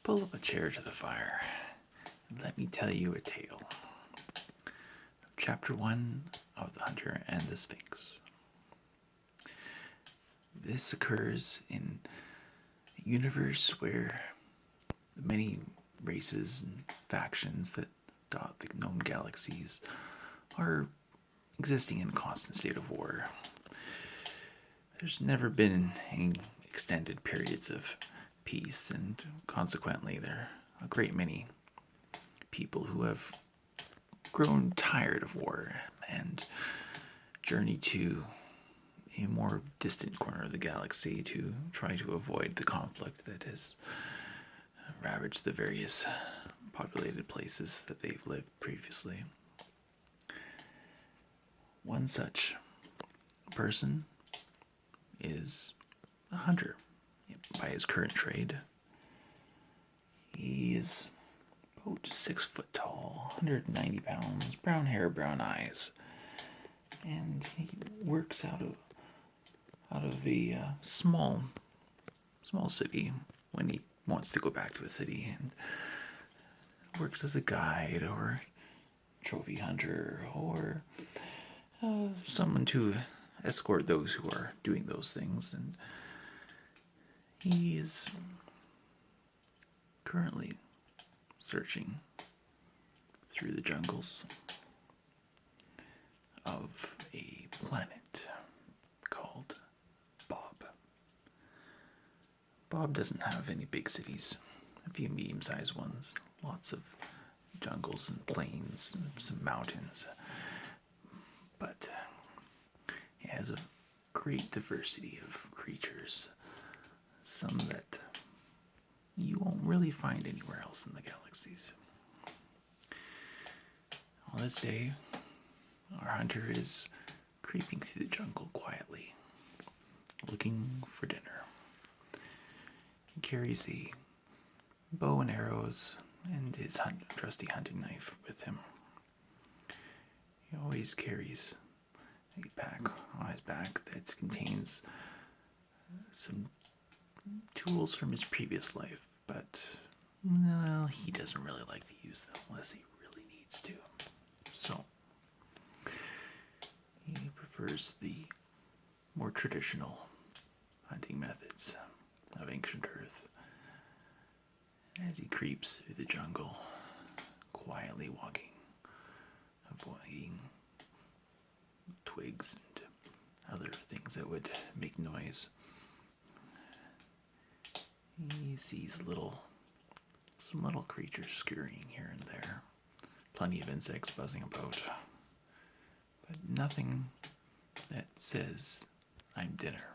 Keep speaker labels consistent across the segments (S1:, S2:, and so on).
S1: Pull up a chair to the fire and let me tell you a tale. Chapter 1 of The Hunter and the Sphinx. This occurs in a universe where the many races and factions that dot the known galaxies are existing in a constant state of war. There's never been any extended periods of peace, and consequently there are a great many people who have grown tired of war and journey to a more distant corner of the galaxy to try to avoid the conflict that has ravaged the various populated places that they've lived previously. One such person is a hunter by his current trade. He is about 6 foot tall, 190 pounds, brown hair, brown eyes, and he works out of a small city when he wants to go back to a city, and works as a guide or trophy hunter or someone to escort those who are doing those things. And he is currently searching through the jungles of a planet called Bob. Bob doesn't have any big cities, a few medium-sized ones, lots of jungles and plains and some mountains, but it has a great diversity of creatures, some that you won't really find anywhere else in the galaxies. On this day, our hunter is creeping through the jungle quietly, looking for dinner. He carries a bow and arrows and his trusty hunting knife with him. He always carries a pack on his back that contains some tools from his previous life, but no, he doesn't really like to use them unless he really needs to. So he prefers the more traditional hunting methods of ancient Earth. As he creeps through the jungle, quietly walking, avoiding twigs and other things that would make noise, he sees some little creatures scurrying here and there. Plenty of insects buzzing about, but nothing that says, "I'm dinner."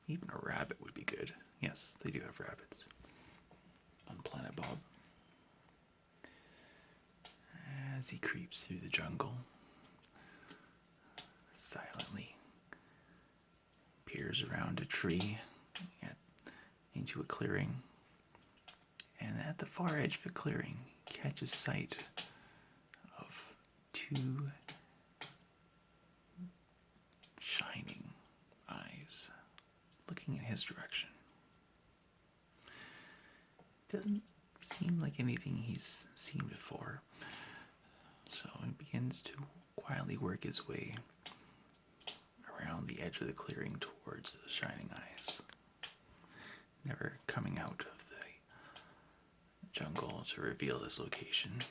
S1: Even a rabbit would be good. Yes, they do have rabbits on Planet Bob. As he creeps through the jungle, silently peers around a tree into a clearing, and at the far edge of the clearing catches sight of two shining eyes looking in his direction. Doesn't seem like anything he's seen before, so he begins to quietly work his way around the edge of the clearing towards the shining eyes, never coming out of the jungle to reveal his location.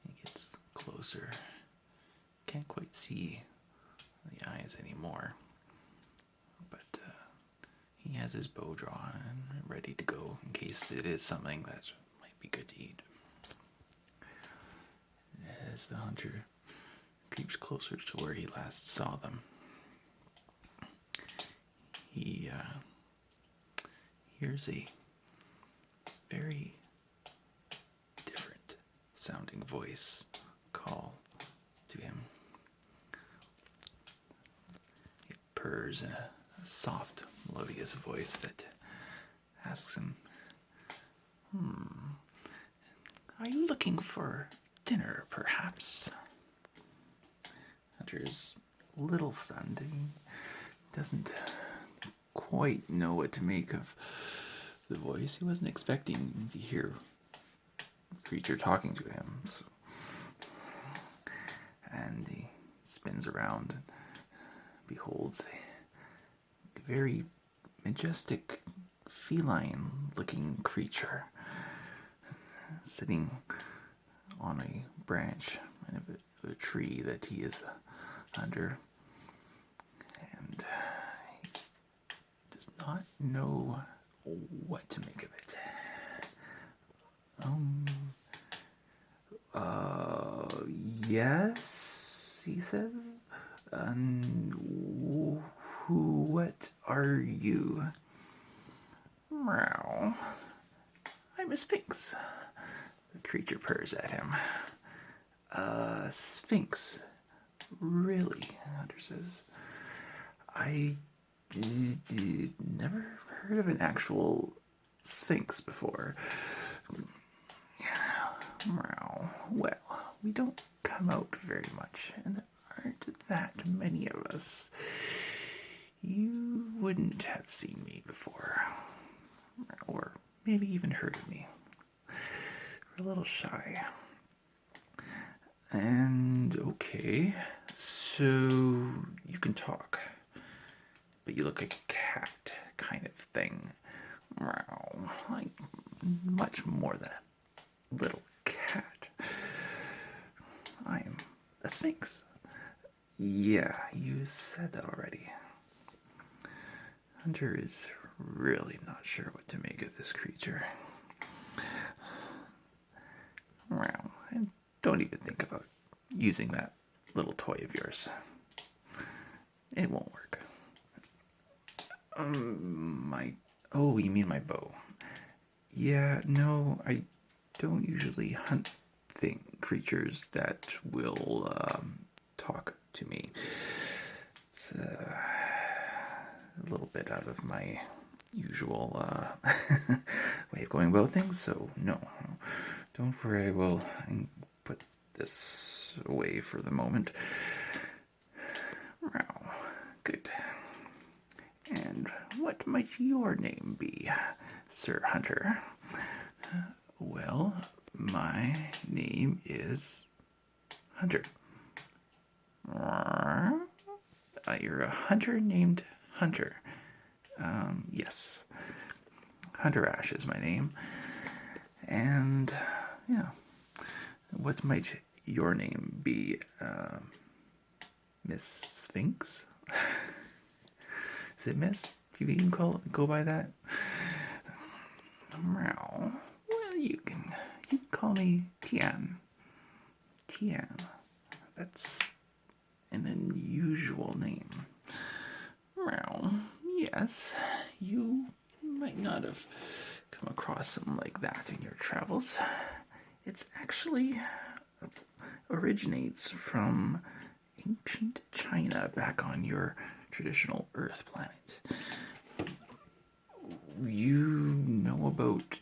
S1: He gets closer, can't quite see the eyes anymore, but he has his bow drawn and ready to go in case it is something that might be good to eat. As the hunter creeps closer to where he last saw them, he hears a very different sounding voice call to him. It purrs in a soft, melodious voice that asks him, "Are you looking for dinner, perhaps?" Hunter's a little stunned. He doesn't quite know what to make of the voice. He wasn't expecting to hear a creature talking to him. So. And he spins around and beholds a very majestic, feline-looking creature sitting on a branch of a tree that he is under. And he does not know what to make of it. Yes, he said. What are you? Meow. I'm a Sphinx. The creature purrs at him. Sphinx. Really? Hunter says. I never heard of an actual Sphinx before. Meow. Well, we don't come out very much, and there aren't that many of us. You wouldn't have seen me before, or maybe even heard of me. We're a little shy. And okay, so you can talk, but you look like a cat kind of thing. Meow. Like much more than a little cat. I am a Sphinx. Yeah, you said that already. Hunter is really not sure what to make of this creature. Well, and don't even think about using that little toy of yours. It won't work. Oh, you mean my bow? Yeah, no, I don't usually hunt creatures that will talk to me. It's a little bit out of my usual way of going about things, so no, don't worry, I will put this away for the moment. Wow, good. And what might your name be, Sir Hunter? Well, my name is Hunter. You're a hunter named Hunter. Yes. Hunter Ash is my name. And, yeah. What might your name be, Miss Sphinx? Is it Miss? Do you even go by that? Well, you can call me Tian. Tian. That's an unusual name. Well, yes, you might not have come across something like that in your travels. It's actually originates from ancient China back on your traditional Earth planet. You know about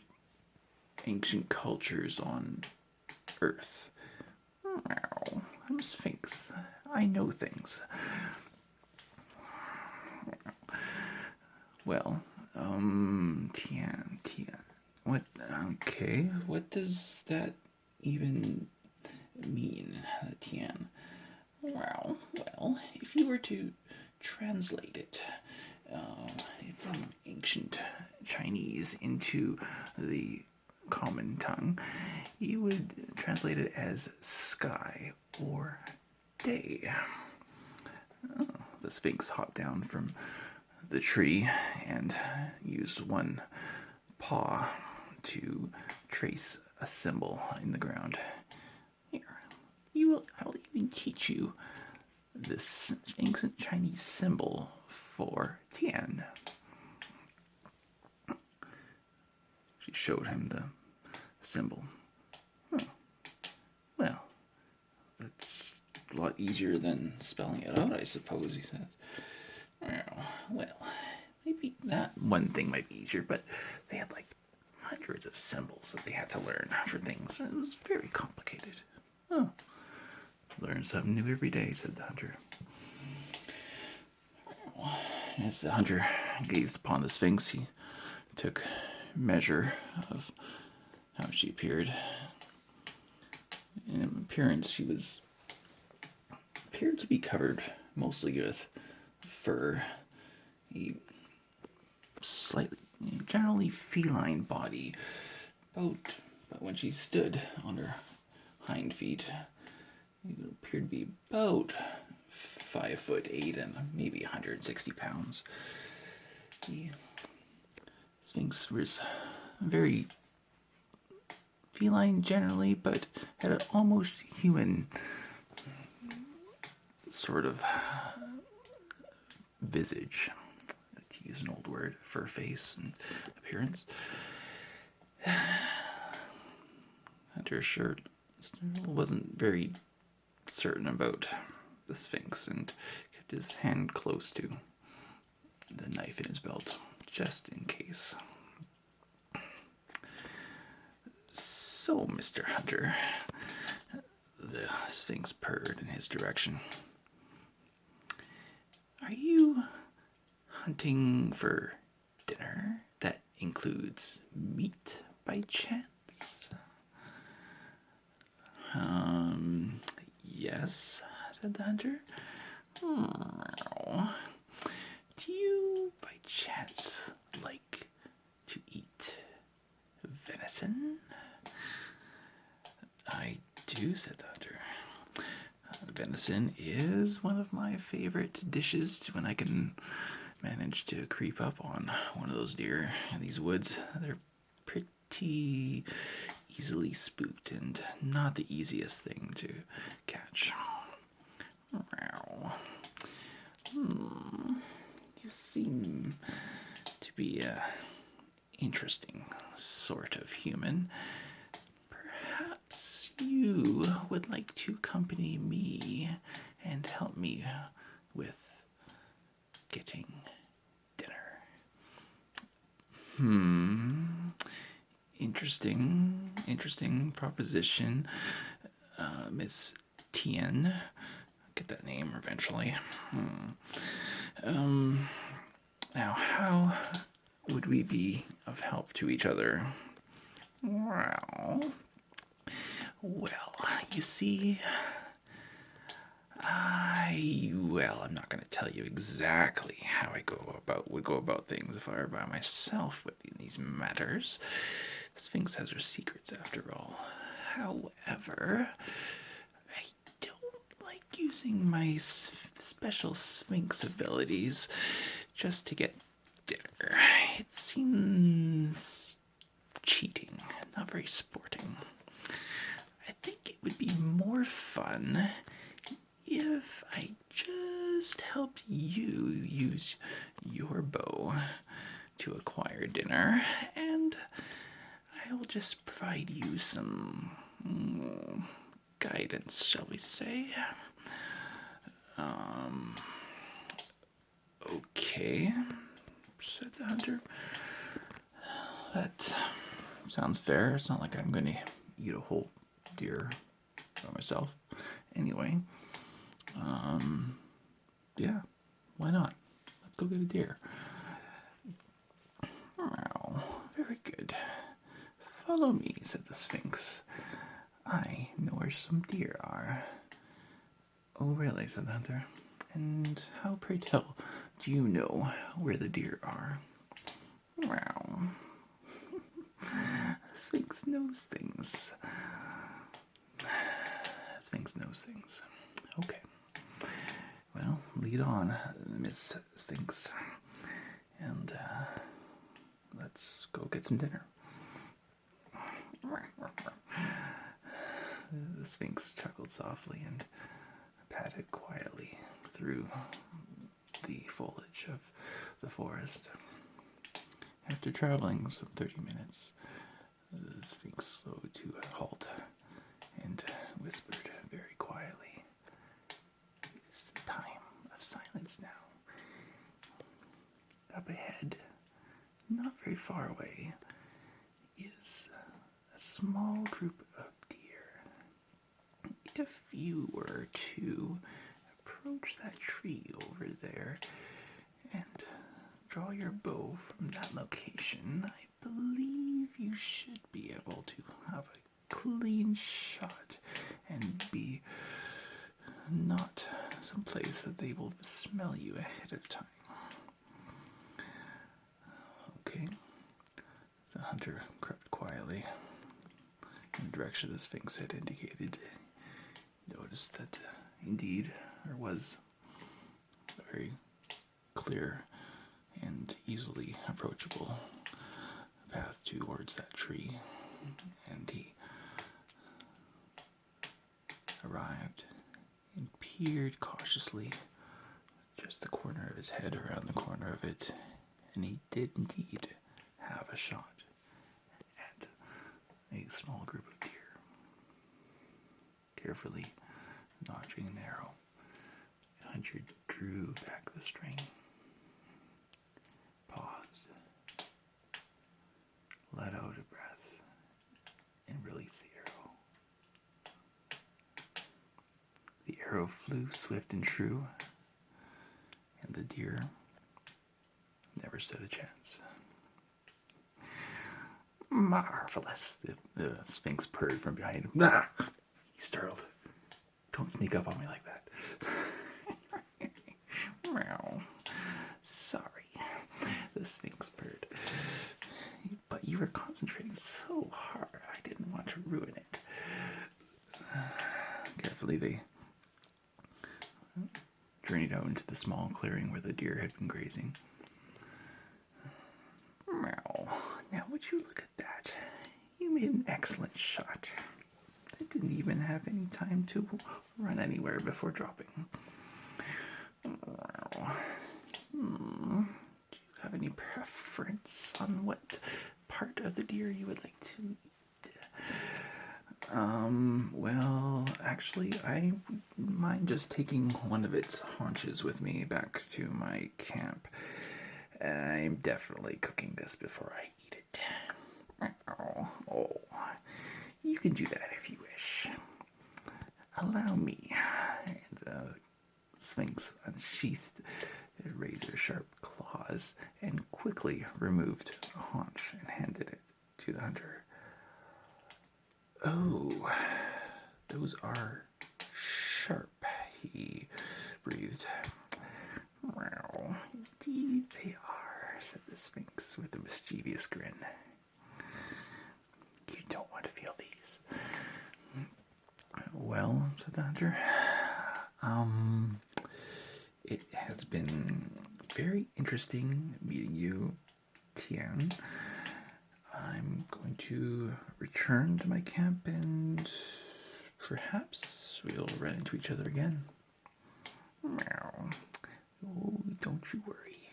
S1: ancient cultures on Earth. Well, I'm a Sphinx. I know things. Well, Tian. What, okay, what does that even mean, Tian? Well, if you were to translate it from ancient Chinese into the common tongue, you would translate it as sky or day. Oh, the Sphinx hopped down from the tree and used one paw to trace a symbol in the ground. Here, I will even teach you this ancient Chinese symbol for Tian. She showed him the symbol. Well, that's a lot easier than spelling it out, I suppose, he said. Well, maybe that one thing might be easier, but they had like hundreds of symbols that they had to learn for things. It was very complicated. Oh, learn something new every day, said the hunter. as the hunter gazed upon the Sphinx, he took measure of how she appeared. In appearance, she appeared to be covered mostly with fur, a slightly, generally feline body. But when she stood on her hind feet, it appeared to be about 5'8" and maybe 160 pounds. The Sphinx was very feline generally, but had an almost human sort of visage, to use an old word, for face and appearance. Hunter's shirt still wasn't very certain about the Sphinx and kept his hand close to the knife in his belt, just in case. So, Mr. Hunter, the Sphinx purred in his direction. Are you hunting for dinner that includes meat by chance? Yes, said the hunter. Do you by chance like to eat venison? I do, said the hunter. Venison is one of my favorite dishes when I can manage to creep up on one of those deer in these woods. They're pretty easily spooked and not the easiest thing to catch. You seem to be a interesting sort of human. Perhaps you would like to accompany me and help me with getting dinner. Interesting proposition, Miss Tien. Get that name eventually. Now, how would we be of help to each other? Well, you see, I'm not going to tell you exactly how I would go about things if I were by myself with these matters. Sphinx has her secrets, after all. However, I don't like using my special Sphinx abilities just to get dinner. It seems cheating, not very sporting. I think it would be more fun if I just helped you use your bow to acquire dinner, and I will just provide you some guidance, shall we say. Okay, said the hunter. That sounds fair. It's not like I'm going to eat a whole deer by myself. Anyway, yeah, why not? Let's go get a deer. Oh, very good. Follow me, said the Sphinx. I know where some deer are. Oh, really, said the hunter. And how, pray tell, do you know where the deer are? Well, Sphinx knows things. Sphinx knows things. Okay. Well, lead on, Miss Sphinx. And let's go get some dinner. The Sphinx chuckled softly and padded quietly through the foliage of the forest. After traveling some 30 minutes, the Sphinx slowed to a halt and whispered very quietly, "It is the time of silence now. Up ahead, not very far away, is a small group of deer. If you were to approach that tree over there and draw your bow from that location, I believe you should be able to have a clean shot and be not someplace that they will smell you ahead of time. Okay. The hunter crept quietly in the direction the Sphinx had indicated. Noticed that indeed there was a very clear and easily approachable path towards that tree, and he arrived and peered cautiously with just the corner of his head around the corner of it, and he did indeed have a shot at a small group of deer. Carefully notching an arrow, the hunter drew back the string, paused, let out a breath, and released the arrow. The arrow flew swift and true, and the deer never stood a chance. Marvelous, the Sphinx purred from behind him. Ah! He startled. Don't sneak up on me like that. Meow. Sorry, the Sphinx purred. But you were concentrating so hard, I didn't want to ruin it. Carefully, they journeyed out into the small clearing where the deer had been grazing. Meow. Now, would you look at that? You made an excellent shot. I didn't even have any time to run anywhere before dropping. Do you have any preference on what part of the deer you would like to eat? Well, actually, I wouldn't mind just taking one of its haunches with me back to my camp. I'm definitely cooking this before I eat it. Oh, you can do that if you wish. Allow me. The Sphinx unsheathed razor-sharp claws and quickly removed a haunch and handed it to the hunter. Oh, those are sharp, he breathed. Well, indeed they are, said the Sphinx with a mischievous grin. You don't want to feel these. Well, said the hunter, it has been very interesting meeting you, Tian. I'm going to return to my camp and perhaps we'll run into each other again. Meow. Oh, don't you worry.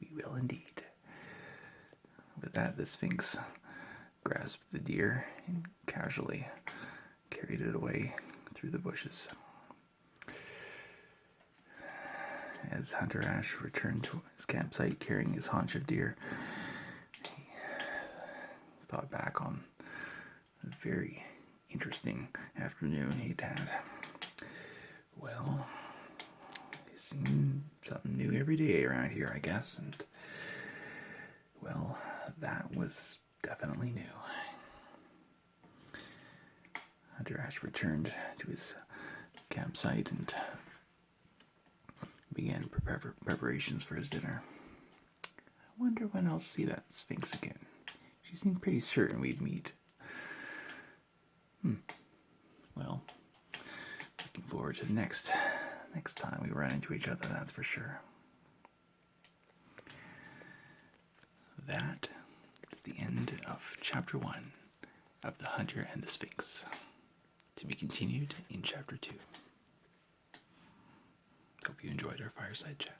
S1: We will indeed. With that, the Sphinx grasped the deer and casually carried it away through the bushes. As Hunter Ash returned to his campsite carrying his haunch of deer, he thought back on a very interesting afternoon he'd had. Well, he's seen something new every day around here, I guess, and, well, that was definitely new. Hunter Ash returned to his campsite and began preparations for his dinner. I wonder when I'll see that Sphinx again. She seemed pretty certain we'd meet. Well, looking forward to the next time we run into each other, that's for sure. That is the end of Chapter 1 of The Hunter and the Sphinx. To be continued in Chapter 2. Hope you enjoyed our fireside chat.